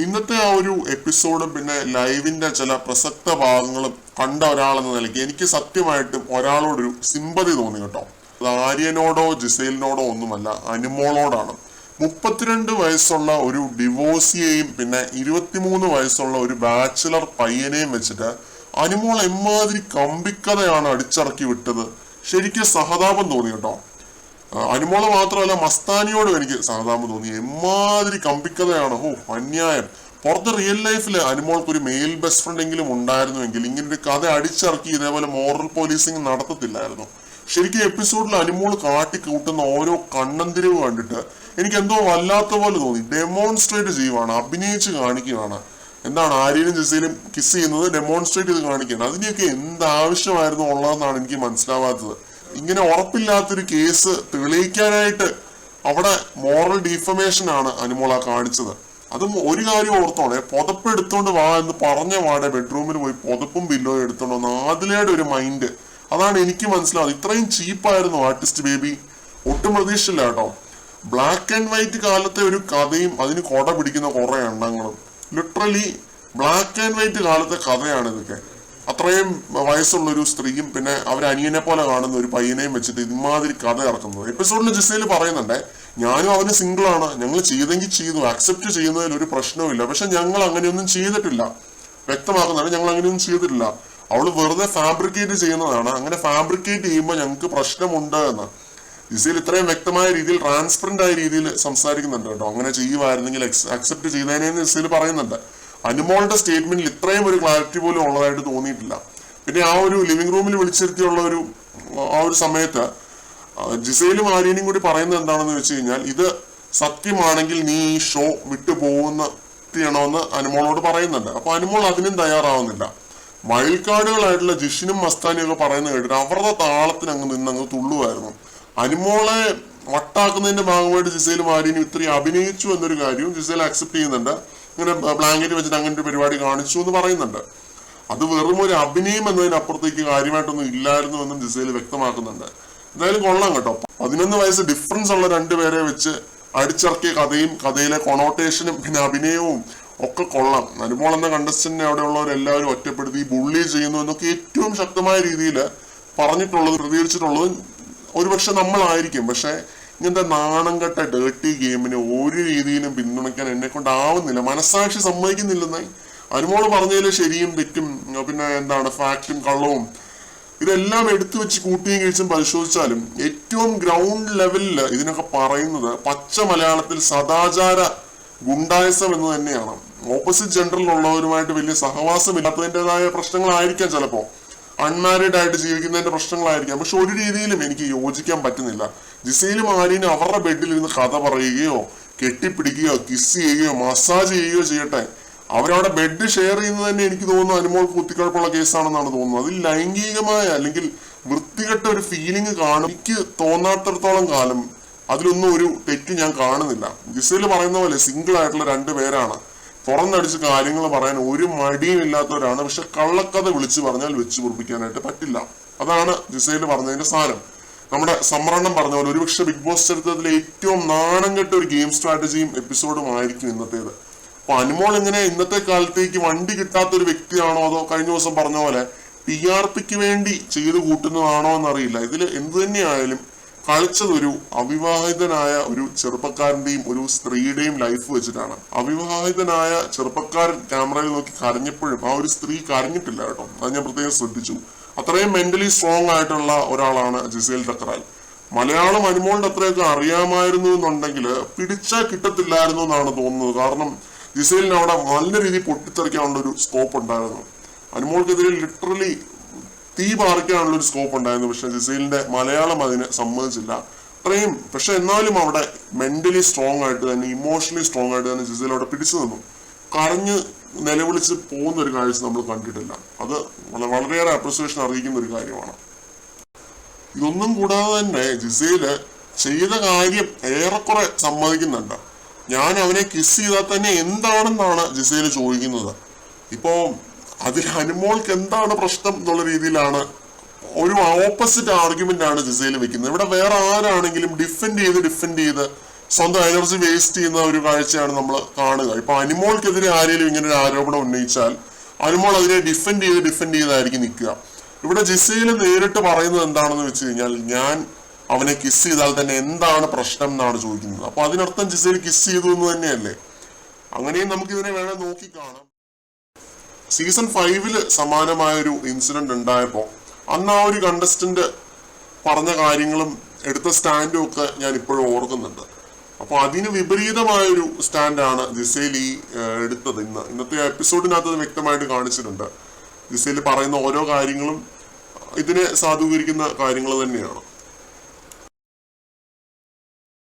ഇന്നത്തെ ആ ഒരു എപ്പിസോഡും പിന്നെ ലൈവിന്റെ ചില പ്രസക്ത ഭാഗങ്ങളും കണ്ട ഒരാളെന്ന നിലയ്ക്ക് എനിക്ക് സത്യമായിട്ടും ഒരാളോടൊരു സിമ്പതി തോന്നി കേട്ടോ. അത് ആര്യനോടോ ജിസേലിനോടോ ഒന്നുമല്ല, അനുമോളോടാണ്. 32 വയസ്സുള്ള ഒരു ഡിവോഴ്സിയെയും പിന്നെ 23 വയസ്സുള്ള ഒരു ബാച്ചിലർ പയ്യനെയും വെച്ചിട്ട് അനുമോൾ എമ്മാതിരി കമ്പിക്കഥയാണ് അടിച്ചിറക്കി വിട്ടത്. ശരിക്കും സഹതാപം തോന്നി കേട്ടോ. അനുമോള് മാത്രമല്ല, മസ്താനിയോടും എനിക്ക് സഹതാപം തോന്നി. എമ്മാതിരി കമ്പിക്കഥയാണ്. അന്യായം. പുറത്ത് റിയൽ ലൈഫിൽ അനുമോൾക്ക് ഒരു മെയിൽ ബെസ്റ്റ് ഫ്രണ്ട് എങ്കിലും ഉണ്ടായിരുന്നുവെങ്കിൽ ഇങ്ങനൊരു കഥ അടിച്ചിറക്കി ഇതേപോലെ മോറൽ പോലീസിങ് നടത്തത്തില്ലായിരുന്നു. ശരിക്കും എപ്പിസോഡിൽ അനുമോൾ കാട്ടിക്കൂട്ടുന്ന ഓരോ കണ്ണന്തിരിവ് കണ്ടിട്ട് എനിക്ക് എന്തോ വല്ലാത്ത പോലെ തോന്നി. ഡെമോൺസ്ട്രേറ്റ് ചെയ്യുവാണ്, അഭിനയിച്ച് കാണിക്കുകയാണ്. എന്താണ് ആര്യനും ജിസയിലും കിസ് ചെയ്യുന്നത് ഡെമോൺസ്ട്രേറ്റ് ചെയ്ത് കാണിക്കുകയാണ്. അതിനെയൊക്കെ എന്താവശ്യമായിരുന്നു ഉള്ളതെന്നാണ് എനിക്ക് മനസ്സിലാവാത്തത്. ഇങ്ങനെ ഉറപ്പില്ലാത്തൊരു കേസ് തെളിയിക്കാനായിട്ട് അവിടെ മോറൽ ഡീഫമേഷൻ ആണ് അനുമോള കാണിച്ചത്. അതും ഒരു കാര്യം ഓർത്തോണേ, പുതപ്പ് എടുത്തോണ്ട് വാ എന്ന് പറഞ്ഞ വാടെ ബെഡ്റൂമിൽ പോയി പുതപ്പും പില്ലോയും എടുത്തോണ്ട് വന്ന ആദിലയുടെ ഒരു മൈൻഡ്, അതാണ് എനിക്ക് മനസ്സിലാവുന്നത്. ഇത്രയും ചീപ്പായിരുന്നു ആർട്ടിസ്റ്റ് ബേബി. ഒട്ടും പ്രതീക്ഷിച്ചില്ല കേട്ടോ. ബ്ലാക്ക് ആൻഡ് വൈറ്റ് കാലത്തെ ഒരു കഥയും അതിന് കൊട പിടിക്കുന്ന കുറെ എണ്ണങ്ങളും. ലിറ്ററലി ബ്ലാക്ക് ആൻഡ് വൈറ്റ് കാലത്തെ കഥയാണ് ഇതൊക്കെ. അത്രയും വയസ്സുള്ള ഒരു സ്ത്രീയും പിന്നെ അവർ അനിയനെ പോലെ കാണുന്ന ഒരു പയ്യനെയും വെച്ചിട്ട് ഇമാതിരി കഥ ഇറക്കുന്നത്. എപ്പിസോഡിൽ ജിസയിൽ പറയുന്നുണ്ടേ, ഞാനും അവന് സിംഗിൾ ആണ്, ഞങ്ങൾ ചെയ്തെങ്കിൽ ചെയ്തു, അക്സെപ്റ്റ് ചെയ്യുന്നതിൽ ഒരു പ്രശ്നവുമില്ല, പക്ഷെ ഞങ്ങൾ അങ്ങനെയൊന്നും ചെയ്തിട്ടില്ല. വ്യക്തമാക്കുന്നതാണ്, ഞങ്ങൾ അങ്ങനെയൊന്നും ചെയ്തിട്ടില്ല. അവള് വെറുതെ ഫാബ്രിക്കേറ്റ് ചെയ്യുന്നതാണ്. അങ്ങനെ ഫാബ്രിക്കേറ്റ് ചെയ്യുമ്പോൾ ഞങ്ങൾക്ക് പ്രശ്നമുണ്ട് എന്ന് ജിസയിൽ ഇത്രയും വ്യക്തമായ രീതിയിൽ ട്രാൻസ്പെറന്റ് ആയ രീതിയിൽ സംസാരിക്കുന്നുണ്ട് കേട്ടോ. അങ്ങനെ ചെയ്യുമായിരുന്നെങ്കിൽ അക്സെപ്റ്റ് ചെയ്തതിനെന്ന് ജിസയിൽ പറയുന്നുണ്ട്. അനുമോളുടെ സ്റ്റേറ്റ്മെന്റിൽ ഇത്രയും ഒരു ക്ലാരിറ്റി പോലും ഉള്ളതായിട്ട് തോന്നിയിട്ടില്ല. പിന്നെ ആ ഒരു ലിവിംഗ് റൂമിൽ വിളിച്ചിരുത്തിയുള്ള ആ ഒരു സമയത്ത് ജിസയിലും ആര്യനും കൂടി പറയുന്നത് എന്താണെന്ന് വെച്ച് കഴിഞ്ഞാൽ, ഇത് സത്യമാണെങ്കിൽ നീ ഈ ഷോ വിട്ടുപോകുന്ന അനുമോളോട് പറയുന്നുണ്ട്. അപ്പൊ അനുമോൾ അതിനും തയ്യാറാവുന്നില്ല. വയൽക്കാടുകളായിട്ടുള്ള ജിഷിനും മസ്താനിയും ഒക്കെ പറയുന്നത് കേട്ടിട്ട് അവരുടെ താളത്തിന് അങ്ങ് തുള്ളുമായിരുന്നു. അനുമോളെ വട്ടാക്കുന്നതിന്റെ ഭാഗമായിട്ട് ജിസയിലും ആര്യനും ഇത്രയും അഭിനയിച്ചു എന്നൊരു കാര്യവും ജിസയിൽ അക്സെപ്റ്റ് ചെയ്യുന്നുണ്ട്. ഇങ്ങനെ ബ്ലാങ്കറ്റ് വെച്ചിട്ട് അങ്ങനെ ഒരു പരിപാടി കാണിച്ചു എന്ന് പറയുന്നുണ്ട്. അത് വെറും ഒരു അഭിനയം എന്നതിനപ്പുറത്തേക്ക് കാര്യമായിട്ടൊന്നും ഇല്ലായിരുന്നു എന്നും ജിസയിൽ വ്യക്തമാക്കുന്നുണ്ട്. എന്തായാലും കൊള്ളാം കേട്ടോ. 11 വയസ്സ് ഡിഫറൻസ് ഉള്ള രണ്ടുപേരെ വെച്ച് അടിച്ചിറക്കിയ കഥയും കഥയിലെ കൊണോട്ടേഷനും പിന്നെ അഭിനയവും ഒക്കെ കൊള്ളാം. അനുമോൾ എന്ന കണ്ടസ്റ്റന്റിനെ അവിടെയുള്ളവരെല്ലാവരും ഒറ്റപ്പെടുത്തി ബുള്ളി ചെയ്യുന്നു എന്നൊക്കെ ഏറ്റവും ശക്തമായ രീതിയിൽ പറഞ്ഞിട്ടുള്ളത്, പ്രതികരിച്ചിട്ടുള്ളത് ഒരുപക്ഷെ നമ്മളായിരിക്കും. പക്ഷെ ഇങ്ങനത്തെ നാണം കെട്ട ഡേർട്ടി ഗെയിമിന് ഒരു രീതിയിലും പിന്തുണയ്ക്കാൻ എന്നെ കൊണ്ടാവുന്നില്ല. മനസ്സാക്ഷി സമ്മതിക്കുന്നില്ലെന്ന്. അനുമോള് പറഞ്ഞതിൽ ശരിയും തെറ്റും പിന്നെ എന്താണ് ഫാക്റ്റും കള്ളവും ഇതെല്ലാം എടുത്തു വെച്ച് കൂട്ടിയും കഴിച്ചും പരിശോധിച്ചാലും ഏറ്റവും ഗ്രൗണ്ട് ലെവലിൽ ഇതിനൊക്കെ പറയുന്നത് പച്ച മലയാളത്തിൽ സദാചാര ഗുണ്ടായസം എന്ന് തന്നെയാണ്. ഓപ്പോസിറ്റ് ജെൻഡറിലുള്ളവരുമായിട്ട് വലിയ സഹവാസമില്ലാത്തതിൻ്റെതായ പ്രശ്നങ്ങളായിരിക്കാം, ചിലപ്പോ അൺമാരീഡ് ആയിട്ട് ജീവിക്കുന്നതിന്റെ പ്രശ്നങ്ങളായിരിക്കാം. പക്ഷെ ഒരു രീതിയിലും എനിക്ക് യോജിക്കാൻ പറ്റുന്നില്ല. ജിസയിലും ആര്യനും അവരുടെ ബെഡിൽ ഇരുന്ന് കഥ പറയുകയോ കെട്ടിപ്പിടിക്കുകയോ കിസ് ചെയ്യുകയോ മസാജ് ചെയ്യുകയോ ചെയ്യട്ടെ, അവരവിടെ ബെഡ് ഷെയർ ചെയ്യുന്നത് തന്നെ എനിക്ക് തോന്നുന്നു അനുമോൾ കുത്തിക്കഴപ്പുള്ള കേസാണെന്നാണ് തോന്നുന്നത്. അതിൽ ലൈംഗികമായ അല്ലെങ്കിൽ വൃത്തികെട്ട ഒരു ഫീലിംഗ് കാണും എനിക്ക് തോന്നാത്തിടത്തോളം കാലം അതിലൊന്നും ഒരു തെറ്റ് ഞാൻ കാണുന്നില്ല. ജിസയിൽ പറയുന്ന പോലെ സിംഗിൾ ആയിട്ടുള്ള 2 പേരാണ്, തുറന്നടിച്ച് കാര്യങ്ങൾ പറയാൻ ഒരു മടിയും ഇല്ലാത്തവരാണ്. പക്ഷെ കള്ളക്കഥ വിളിച്ചു പറഞ്ഞാൽ വെച്ച് പൊറിപ്പിക്കാനായിട്ട് പറ്റില്ല. അതാണ് ജിസയിൽ പറഞ്ഞതിന്റെ സാരം. നമ്മുടെ സംവരണം പറഞ്ഞ പോലെ ഒരുപക്ഷെ ബിഗ് ബോസ് ചരിത്രത്തിലെ ഏറ്റവും നാണം കെട്ട ഒരു ഗെയിം സ്ട്രാറ്റജിയും എപ്പിസോഡും ആയിരിക്കും ഇന്നത്തേത്. അപ്പൊ അനുമോൾ ഇങ്ങനെ ഇന്നത്തെ കാലത്തേക്ക് വണ്ടി കിട്ടാത്ത ഒരു വ്യക്തിയാണോ അതോ കഴിഞ്ഞ ദിവസം പറഞ്ഞ പോലെ TRPക്ക് വേണ്ടി ചെയ്തു കൂട്ടുന്നതാണോ എന്നറിയില്ല. ഇതിൽ എന്ത് തന്നെയായാലും കളിച്ചത് ഒരു അവിവാഹിതനായ ഒരു ചെറുപ്പക്കാരന്റെയും ഒരു സ്ത്രീയുടെയും ലൈഫ് വെച്ചിട്ടാണ്. അവിവാഹിതനായ ചെറുപ്പക്കാരൻ ക്യാമറയിൽ നോക്കി കരഞ്ഞപ്പോഴും ആ ഒരു സ്ത്രീ കരഞ്ഞിട്ടില്ല കേട്ടോ. അത് ഞാൻ പ്രത്യേകം ശ്രദ്ധിച്ചു. അത്രയും മെന്റലി സ്ട്രോങ് ആയിട്ടുള്ള ഒരാളാണ് ജിസേൽ തക്കറാൽ. മലയാളം അനുമോളുടെ അത്രയൊക്കെ അറിയാമായിരുന്നു എന്നുണ്ടെങ്കിൽ പിടിച്ചാൽ കിട്ടത്തില്ലായിരുന്നു എന്നാണ് തോന്നുന്നത്. കാരണം ജിസേലിന് അവിടെ നല്ല രീതിയിൽ പൊട്ടിത്തെറിക്കാനുള്ള ഒരു സ്കോപ്പ് ഉണ്ടായിരുന്നു. അനുമോൾക്കെതിരെ ലിറ്ററലി തീ പാറിക്കാനുള്ള ഒരു സ്കോപ്പ് ഉണ്ടായിരുന്നു. പക്ഷെ ജിസേലിന്റെ മലയാളം അതിന് സമ്മതിച്ചില്ല അത്രയും. പക്ഷെ എന്നാലും അവിടെ മെന്റലി സ്ട്രോങ് ആയിട്ട് തന്നെ ഇമോഷണലി സ്ട്രോങ് ആയിട്ട് തന്നെ ജിസേൽ അവിടെ പിടിച്ചു നിന്നു. കരഞ്ഞ് നിലവിളിച്ച് പോകുന്ന ഒരു കാഴ്ച നമ്മൾ കണ്ടിട്ടില്ല. അത് വളരെയേറെ അപ്രിസിയേഷൻ അറിയിക്കുന്ന ഒരു കാര്യമാണ്. ഇതൊന്നും കൂടാതെ തന്നെ ജിസേല് ചെയ്ത കാര്യം ഏറെക്കുറെ സമ്മതിക്കുന്നുണ്ട്. ഞാൻ അവനെ കിസ് ചെയ്താൽ തന്നെ എന്താണെന്നാണ് ജിസേല് ചോദിക്കുന്നത്. ഇപ്പോ അതിൽ അനുമോൾക്ക് എന്താണ് പ്രശ്നം എന്നുള്ള രീതിയിലാണ് ഒരു ഓപ്പോസിറ്റ് ആർഗ്യുമെന്റ് ആണ് ജിസേല് വെക്കുന്നത്. ഇവിടെ വേറെ ആരാണെങ്കിലും ഡിഫെൻഡ് ചെയ്ത് സ്വന്തം എനർജി വേസ്റ്റ് ചെയ്യുന്ന ഒരു കാഴ്ചയാണ് നമ്മൾ കാണുക. ഇപ്പൊ അനുമോൾക്കെതിരെ ആരെങ്കിലും ഇങ്ങനെ ഒരു ആരോപണം ഉന്നയിച്ചാൽ അനുമോൾ അതിനെ ഡിഫെൻഡ് ചെയ്തായിരിക്കും നിൽക്കുക. ഇവിടെ ജിസയിൽ നേരിട്ട് പറയുന്നത് എന്താണെന്ന് വെച്ച് കഴിഞ്ഞാൽ, ഞാൻ അവനെ കിസ് ചെയ്താൽ തന്നെ എന്താണ് പ്രശ്നം എന്നാണ് ചോദിക്കുന്നത്. അപ്പൊ അതിനർത്ഥം ജിസയിൽ കിസ് ചെയ്തു എന്ന് തന്നെയല്ലേ? അങ്ങനെയും നമുക്ക് ഇതിനെ വേണേൽ നോക്കി കാണാം. സീസൺ 5 സമാനമായ ഒരു ഇൻസിഡന്റ് ഉണ്ടായപ്പോ അന്ന് ആ ഒരു കണ്ടസ്റ്റന്റ് പറഞ്ഞ കാര്യങ്ങളും എടുത്ത സ്റ്റാൻഡും ഒക്കെ ഞാൻ ഇപ്പോഴും ഓർക്കുന്നുണ്ട്. അപ്പൊ അതിന് വിപരീതമായൊരു സ്റ്റാൻഡാണ് ജിസേൽ എടുത്തത്. ഇന്നത്തെ എപ്പിസോഡിനകത്ത് അത് വ്യക്തമായിട്ട് കാണിച്ചിട്ടുണ്ട്. ജിസേൽ പറയുന്ന ഓരോ കാര്യങ്ങളും ഇതിനെ സാധൂകരിക്കുന്ന കാര്യങ്ങൾ തന്നെയാണ്.